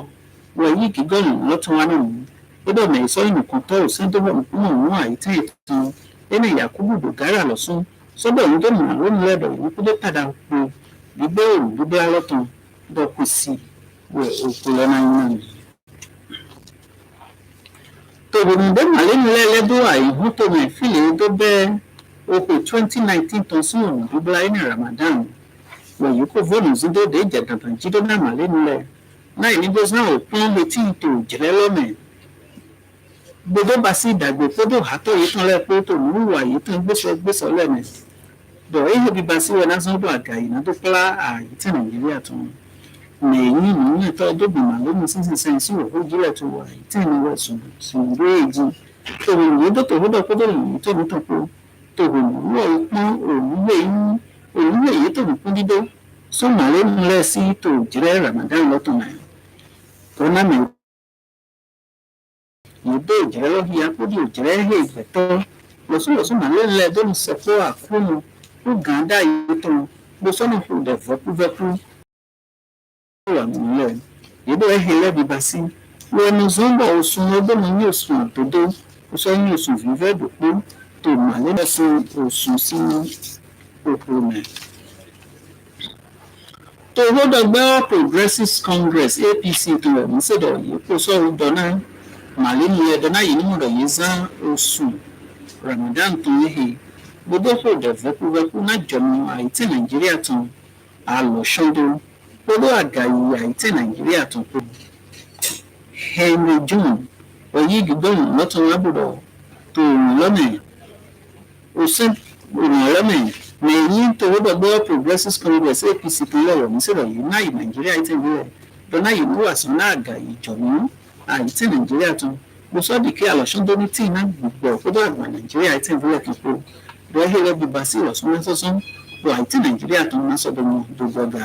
wọ̀nyí gígọ́nù lọ́tún wa náà mú gbọ́dọ̀ mẹ́rin sọ ìnùkan tọ́rọ̀ sẹ́ńdọ́bọ̀ nìkúnmọ̀ mú àìtẹ́ ìtàn ẹni Yakubu Dogara lọ́sùn sọ́dọ̀ òun tó mọ̀ lónìí lẹ́dọ̀ ìwé kúndé padà po gbígbé òòrùn gbígbé alọ́tàn dọ́kù sí wẹ̀ òkú lọ́nà iná ni. Tòbùnùdé màlẹ́nulẹ̀ lẹ́dọ̀ àìhún tó mẹ́ fìlẹ̀ tó bẹ́ẹ̀ òkú 2019 tán sí òòrùn gbígbé ẹni Ramadan wọ̀nyí kò fóònù sí dòde ìjàdàtàn jídó náà màlẹ́nulẹ̀ náà ní gbèsè náà ò pọ́n létí ìtò ìjìnlẹ̀ lọ́mẹ̀ gbogbo bá sí ìdàgbé kódò àtọ̀ yìí tán lẹ́pọ̀ tó mú ìwà yìí tán gbèsè lẹ́mẹ̀ dọ̀ èyí bí bá sí wọn lásán bọ̀ àgà yìí náà tó pẹ́lá ààyè tí Nàìjíríà tó ń lẹ́yìn ìlú ẹ̀tọ́ ọdọ́gbọ̀n màlúù sísìn sẹ́yìn sí òkú jílẹ̀ tó wà yìí tí ìlú rẹ̀ sùn lórí èjì tòun ìwé dọ́tò hódọ̀ kódò yìí tó ní tọ̀pọ̀ tòun ìwé ìpọ́n òwúwẹ̀ yìí tó ní kún dídó So male mule si to jire Ramadan loto na. Kona me yudo jire lo hiya kudi jire he beto. Loso male le do sepo akunu. U ganda yuto. Loso no fu de veku. Wa mule. Yudo hele bibasi. Wenu zombo osun odo ni osun todo. Oso ni osun vive dopo. To male so osun si okune. To hold a Progressive Congress APC to a Misedo, you so dona Malini dona yinudo yiza osu Ramadan to yehi. Bodo hold the Veku na jomo aite Nigeria ton alo shodo. Bodo agayi aite Nigeria ton Henry June. Oyi gidon loton abudo to lome. Osen lome. Mẹ̀yìn tòwó gbọ́gbọ́ Progressive Congress APC tó lọ́wọ́ ní sọ̀rọ̀ yìí náà Nàìjíríà yìí tẹ̀lé rẹ̀ lọ́nà yìí ló wà sí náà àgà ìjọ̀mú àìtí Nàìjíríà tán mo sọ di kí àlọ́sán tó ní tíì náà gbogbo kódó àgbà Nàìjíríà yìí tẹ̀lé rẹ̀ kíkó lọ́hìn rẹ̀ bíbá sí ìwọ̀sán lọ́sọ̀sán lọ àìtí Nàìjíríà tán náà sọ̀dọ̀ wọn gbogbo ọ̀gá.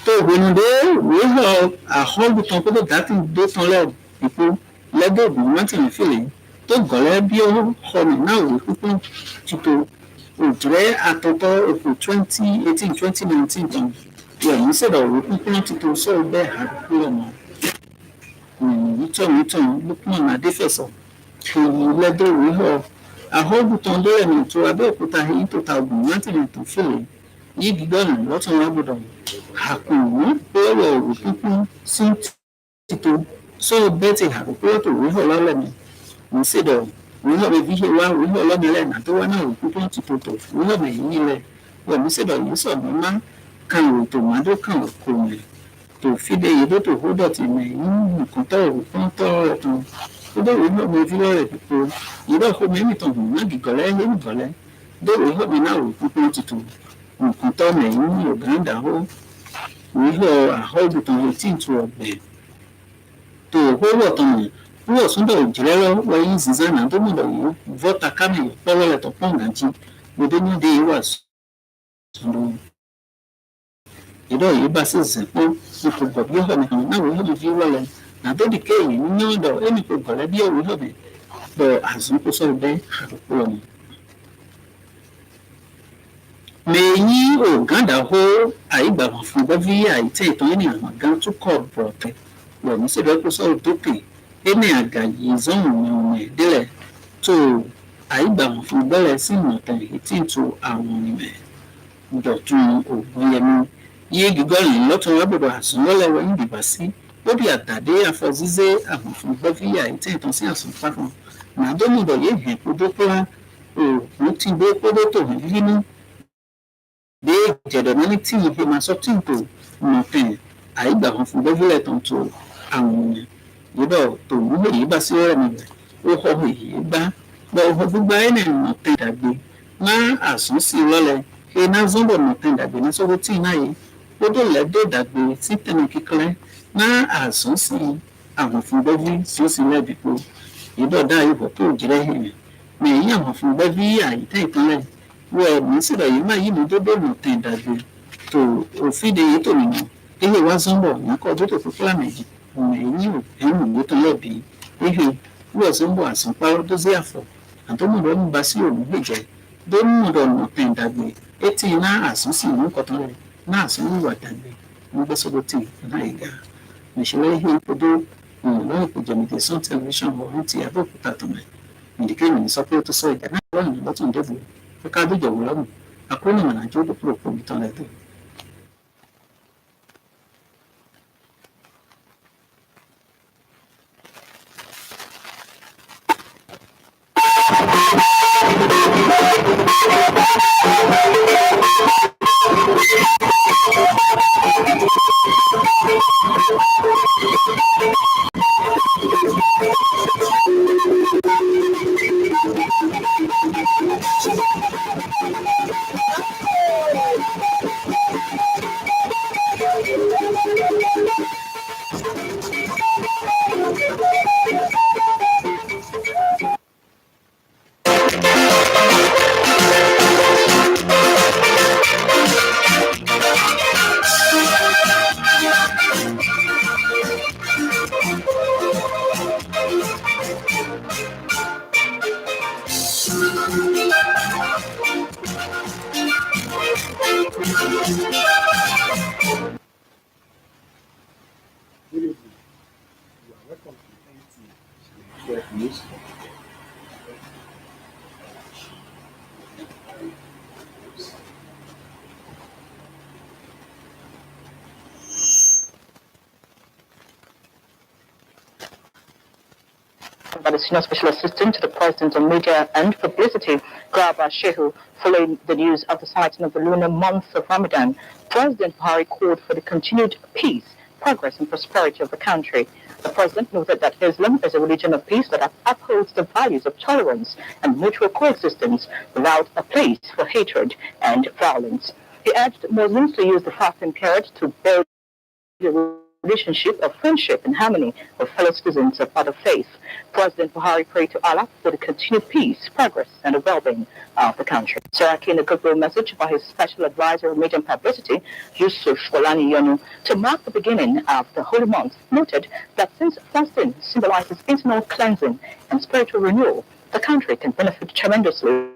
tó ìgbónúdé wíwọ̀ àhọ́gùtàn kódó dátì dé tán lọ́ọ̀ ìpó lẹ́gbẹ̀ẹ́gbọ̀n mọ́tìrìn fìlẹ̀ tó gọ̀lẹ́ bí ó họnù náà wò púpọ̀ títò òjìrẹ́ àtọ̀tọ̀ èpò 2018-2019 kan wẹ̀yìn sẹ̀dọ̀ wò púpọ̀ títò sọ̀rọ̀ bẹ́ẹ̀ àdúgbò ọ̀nà ìtọ̀nìtàn Lukman Adéfẹ̀sọ̀ èyí lẹ́dọ̀ wíwọ̀ àhọ́gùtàn lóyèmí tó Abẹ́òkúta èyí tó ta ògùn mọ́tìrìn tó fìlẹ̀ yí gbígbọ́nà lọ́tún wá gbọ́dọ̀ àkùnrin bẹ́ẹ̀rẹ̀ òwò púpọ̀ sí títò sọ̀rọ̀ bẹ́ẹ̀ ti àdúgbò tó wíwọ̀ lọ́lẹ́mí nsido wiho bevihe wa wiho lomele na to wana ukupo tipoto wiho be yile wa nsido yiso mama kan wo to mado kan ko me to fide yedo to hodo ti me yin kan to to do wiho me vilo re ko yedo ko me mi to na gigole he mi gole do wiho me na ukupo tito kan to me yin Uganda ho wiho a hold to 18 to obe to hodo to me wọ́n súnbẹ̀ òjìrẹ́rọ́ wáyé zizana tó mọ̀lọ́ yìí vọ́ta kámẹ́yì pọ́lọ́lẹ̀ tó pọ̀ ǹgàjì gbẹdẹ́nìdé wà sọ̀rọ̀ ìdọ̀ yìí bá sì zẹ̀pọ̀ ipò gbọ̀bí ọ̀họ̀mẹ̀ hàn náà wọ́n hàn fi wọ́lẹ̀ nàdódì kéèyàn ní ọ̀dọ̀ ẹ̀mí kò gbọ̀lẹ́ bí ọ̀wọ́ họ̀mẹ̀ bọ̀ àzùnkú sọ̀rọ̀ bẹ́ẹ̀ àrùkú ọ̀mọ̀. mẹ̀yìn ògàndà hó àìgbàgbọ̀n fún bọ́bí àìtẹ́ ìtàn ènìyàn gan tó kọ̀ bọ̀ọ̀tẹ̀ wọ̀ ní síbẹ̀ kó sọ̀rọ̀ dókè ene agayi zɔn nyɔmɛ dilɛ to ayigbàmɔfin gbɛlɛ sí mɔtɛ etí to àwọn mɛ dɔtun ògùnyẹmí yé gígɔlì lɔtún agbọ́dọ̀ àsùnwọlẹ wọ nídìbà sí lórí àtàdé àfọzízé àmọfin gbẹfìyà etí ìtàn sí àsùnfàfọn nàdómìdọ yé hẹn kódókóra òògùn tí gbé kódótó hàn nínú dé jẹdọmọ ní tí ìhè máa sọ tí n tó mọtẹ ayigbàmọfin gbẹfìyà tán tó àwọn mẹ yíbọ̀ tó wúlò yìí bá sí ọ̀rẹ́ mi rẹ̀ ó họ èyí gbá bọ́ ọ̀họ́ gbígbá ẹ̀ náà nà tẹ̀ dàgbé má àsún sí i lọ́lẹ̀ ẹ̀ náà zọ́bọ̀ nà tẹ̀ dàgbé ní sọ́wọ́ tí náà yìí ó dé lẹ́dẹ̀ dàgbé sí tẹ̀nà kíkẹ́rẹ́ má àsún sí àwọn fún bẹ́bí sí ó sì lẹ́bi pé yíbọ̀ dá ìbọ̀ tó jẹ́rẹ́ yìí mà èyí àwọn fún bẹ́bí àyíká ìpínlẹ̀ wọ ẹ̀mí sílẹ̀ yìí má yìí ní dódó nà tẹ̀ dàgbé tó òfìdè yìí tó nìyàn èyí wá zọ́bọ̀ nàkọ́ dódò fúnfúlà méjì mẹ̀yìn ẹ̀rù gbótó lẹ́bi ehe wọ́ọ̀sọ́nbọ̀ àsánpárọ́ tó sí àfọ̀ àtọ́mọ̀dọ́ ń ba sí òun gbèjẹ́ dómọ̀dọ̀ ọ̀nà pẹ̀ dàgbé etí iná àsúnsì ìlú kọ̀tàn rẹ̀ náà sún ìwà dàgbé nígbàsọ́dọ̀ tí náà ìgà mẹ̀ṣẹ̀lẹ̀ ihe ìpodó ìrànlọ́wọ́ ìpèjọmìtì sọ́n tẹlifíṣàn ọ̀hún ti Abẹ́òkúta tọ̀mẹ̀ ìdíkẹ́ ìrìn sọ pé ó tó sọ ìjà náà lọ́nà lọ́tún dẹ́bù kọ́ká dújọ̀wọ́ lọ́mù akóni mọ̀nàjọ́ ó dúpọ̀ òpó ìtàn lẹ́tọ̀ọ́. By the Senior Special Assistant to the President on Media and Publicity, Garba Shehu, following the news of the sighting of the lunar month of Ramadan, President Buhari called for the continued peace, progress and prosperity of the country. The President noted that Islam is a religion of peace that upholds the values of tolerance and mutual coexistence without a place for hatred and violence. He urged Muslims to use the fasting period to build a relationship of friendship and harmony with fellow citizens of other faiths. President Buhari prayed to Allah for the continued peace, progress, and the well-being of the country. Saraki, in a goodwill message by his special advisor on media and publicity, Yusuf Olani Yonu, to mark the beginning of the holy month, noted that since fasting symbolizes internal cleansing and spiritual renewal, the country can benefit tremendously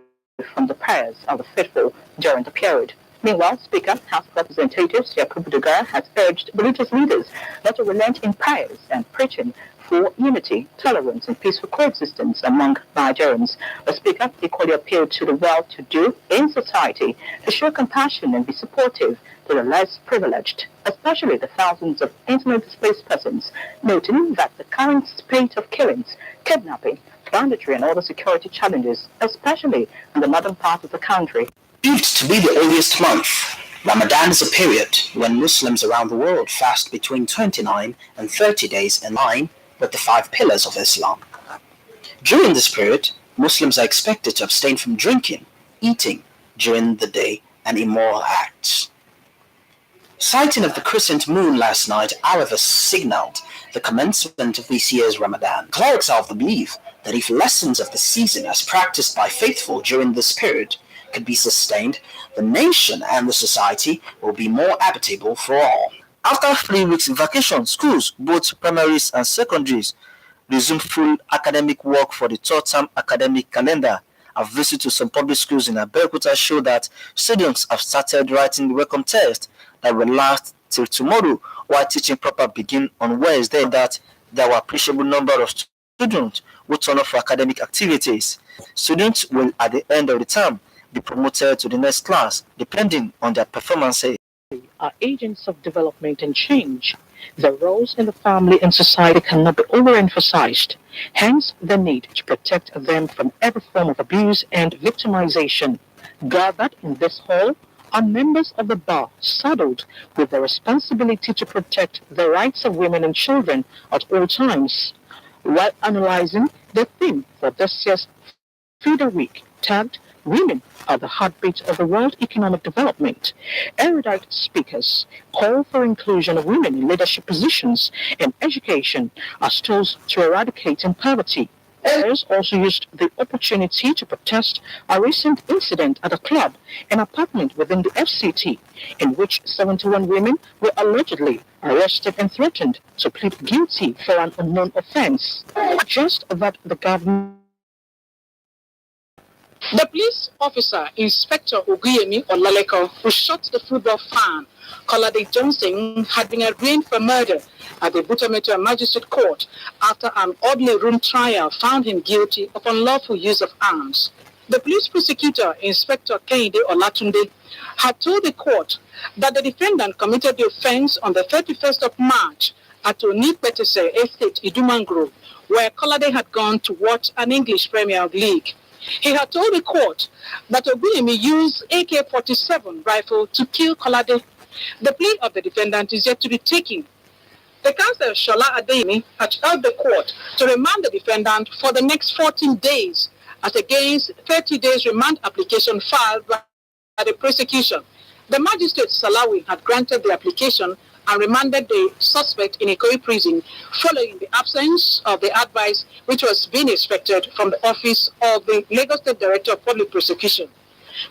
from the prayers of the faithful during the period. Meanwhile, Speaker, House of Representatives Yakubu Dogara has urged religious leaders not to relent in prayers and preaching for unity, tolerance, and peaceful coexistence among Nigerians. The Speaker equally appealed to the well-to-do in society to show compassion and be supportive to the less privileged, especially the thousands of internally displaced persons, noting that the current spate of killings, kidnapping, banditry, and other security challenges, especially in the northern part of the country, Believed to be the holiest month, Ramadan is a period when Muslims around the world fast between 29 and 30 days in line with the 5 pillars of Islam. During this period, Muslims are expected to abstain from drinking, eating during the day, and immoral acts. Sighting of the crescent moon last night, however, signaled the commencement of this year's Ramadan. Clerics are of the belief that if lessons of the season as practiced by faithful during this period could be sustained, the nation and the society will be more habitable for all. After 3 weeks in vacation, schools, both primaries and secondaries, resumed full academic work for the third-term academic calendar. A visit to some public schools in Abeokuta showed that students have started writing the welcome test that will last till tomorrow, while teaching proper begin on Wednesday. That there were appreciable number of students who turn up for academic activities. Students will, at the end of the term, be promoted to the next class, depending on their performances. Are agents of development and change. Their roles in the family and society cannot be overemphasized. Hence, the need to protect them from every form of abuse and victimization. Gathered in this hall are members of the bar saddled with the responsibility to protect the rights of women and children at all times. While analyzing the theme for this year's Feeder Week, tagged Women are the heartbeat of the world economic development, erudite speakers call for inclusion of women in leadership positions and education as tools to eradicate poverty. Others also used the opportunity to protest a recent incident at a club, an apartment within the FCT, in which 71 women were allegedly arrested and threatened to plead guilty for an unknown offense. Just that the government. The police officer, Inspector Oguyemi Olaleko, who shot the football fan, Kolade Johnson, had been arraigned for murder at the Butametua Magistrate Court after an ordinary room trial found him guilty of unlawful use of arms. The police prosecutor, Inspector Kehinde Olatunde, had told the court that the defendant committed the offense on the 31st of March at Onipetese Estate, Idumangro, where Kolade had gone to watch an English Premier League. He had told the court that Oguyemi used AK-47 rifle to kill Kolade. The plea of the defendant is yet to be taken. The counsel Shola Adeyemi had urged the court to remand the defendant for the next 14 days as against 30 days remand application filed by the prosecution. The magistrate Salawi had granted the application and remanded the suspect in Ikoyi prison following the absence of the advice which was being expected from the office of the Lagos State Director of Public Prosecution.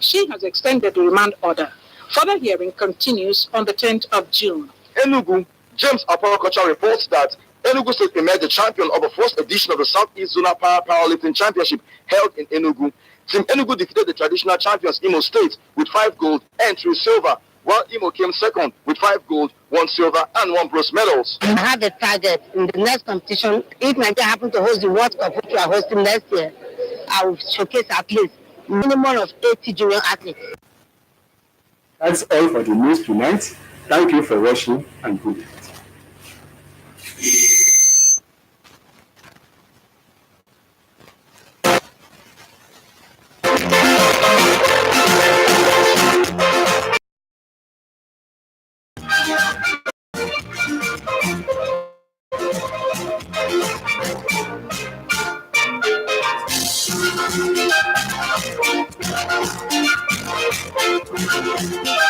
She has extended the remand order. Further hearing continues on the 10th of June. Enugu, James Apokocha reports that Enugu State emerged the champion of the first edition of the Southeast Zonal Powerlifting Championship held in Enugu. Team Enugu defeated the traditional champions Imo State with 5 gold and 3 silver, while Imo came second with 5 gold, 1 silver, and 1 bronze medals. I have a target in the next competition. If Nigeria happen to host the World Cup, which we are hosting next year, I will showcase at least minimum of 80 junior athletes. That's all for the news tonight. Thank you for watching and good night. Thank you.